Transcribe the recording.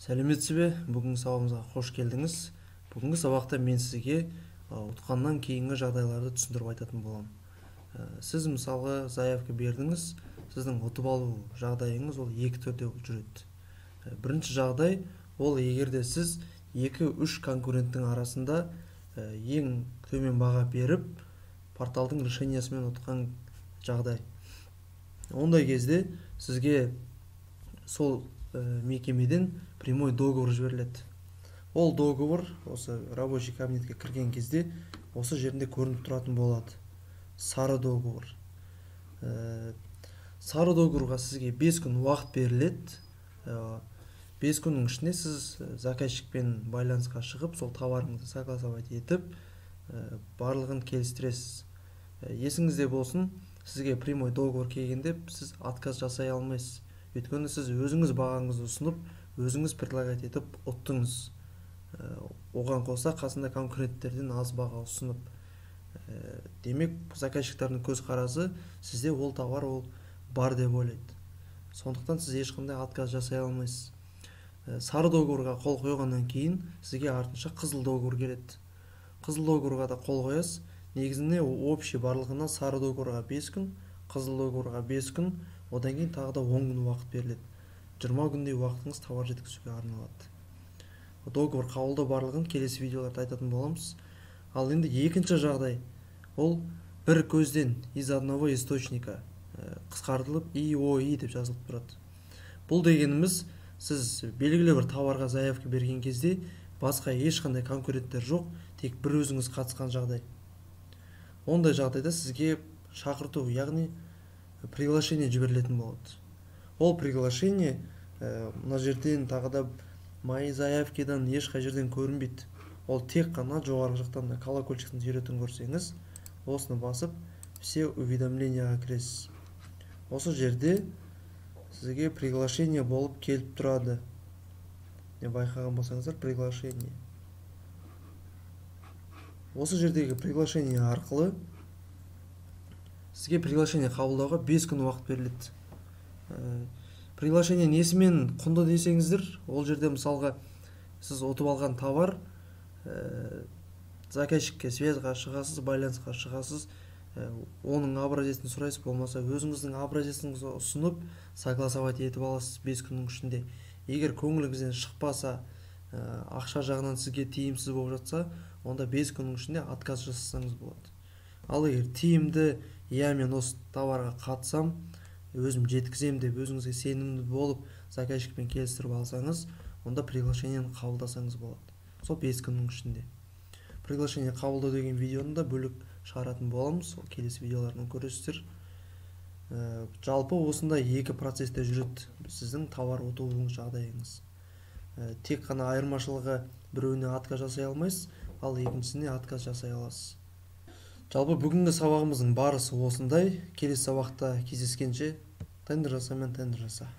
Сәлеметсіз бе? Бүгінгі сабағымызға қош келдіңіз. Бүгінгі сабақта мен сізге ұтқаннан кейінгі жағдайларды түсіндіріп айтатын боламын. Сіз мысалға заявка бердіңіз, сіздің ұтып алу жағдайыңыз ол екі түрде жүреді. Бірінші жағдай ол егерде сіз 2-3 конкуренттің арасында ең төмен баға беріп, порталдың решениясымен ұтқан жағдай. Ондай кезде сізге сол мекемеден прямой договор жіберіледі. Ол договор осы рабочий кабинетке кірген кезде осы жерінде көрініп тұратын болады. Сары договор. Сары договорға сізге 5 күн уақыт беріледі. 5 күннің ішінде сіз заказчикпен байланысқа шығып, сол товарыңызды согласовать етіп, барлығын келістіресіз. Есіңізде болсын, сізге прямой договор келгенде сіз отказ жасай алмайсыз. Өйткені сіз өзіңіз бағаңызды ұсынып, өзіңіз предлагать етіп ұттыңыз. Оған қоса қасында конкуренттерден аз баға ұсынып. Демек, заказчиктардың көз қарасы сізде ол товар ол бар деп ойлайды. Сондықтан сіз ешқандай отказ жасай алмайсыз. Сары договорға қол қойғаннан кейін сізге артынша қызыл договор келеді. Қызыл договорға да қол қоясыз. Негізінде общий барлығына сары договорға 5 күн, қызыл договорға 5 күн, одан кейін тағы да 10 күн уақыт беріледі. 20 күндей уақытыңыз товар жеткізуге арналады. Договор қабылдау барлығын келесі видеоларда айтатын боламыз. Ал енді екінші жағдай ол бір көзден из одного источника қысқартылып IOI деп жазылып тұрады. Бұл дегеніміз сіз белгілі бір товарға заявка берген кезде басқа ешқандай конкуренттер жоқ, тек бір өзіңіз қатысқан жағдай. Ондай жағдайда сізге шақырту, яғни приглашение жіберілетін болады. Ол приглашение мына жерден тағы да мои заявкадан ешқай жерден көрінбейді. Ол тек қана жоғарғы жақтан колокольчиктің суретін көрсеңіз, осыны басып, все уведомленияға кіресіз. Осы жерде сізге приглашение болып келіп тұрады. Байқаған болсаңыздар, приглашение. Осы жердегі приглашение арқылы сізге приглашение қабылдауға 5 күн уақыт беріледі. Приглашение несімен құнды десеңіздер, ол жерде мысалға сіз ұтып алған товар, заказчикке связьға шығасыз, байланысқа шығасыз, оның образецін сұрайсыз, болмаса өзіңіздің образеціңізді ұсынып, согласовать етіп аласыз 5 күннің ішінде. Егер көңіліңізден шықпаса, ақша жағынан сізге тиімсіз болып жатса, онда 5 күннің ішінде отказ жасасаңыз болады. Ал егер тиімді, мен осы товарға қатысам, өзім жеткізем деп өзіңізге сенімді болып заказчикпен келістіріп алсаңыз, онда приглашениені қабылдасаңыз болады. Сол 5 күннің ішінде. Приглашение қабылдау деген видеоны да бөлік шығаратын боламыз. Сол келесі видеолардан көресіздер. Жалпы осында екі процесте жүреді сіздің товар ұту жағдайыңыз. Тек қана айырмашылығы біреуіне отказ жасай алмайсыз, ал екіншісіне отказ жасай аласыз. Жалпы бүгінгі сабағымыздың барысы осындай. Келесі сабақта кездескенше тендер жаса.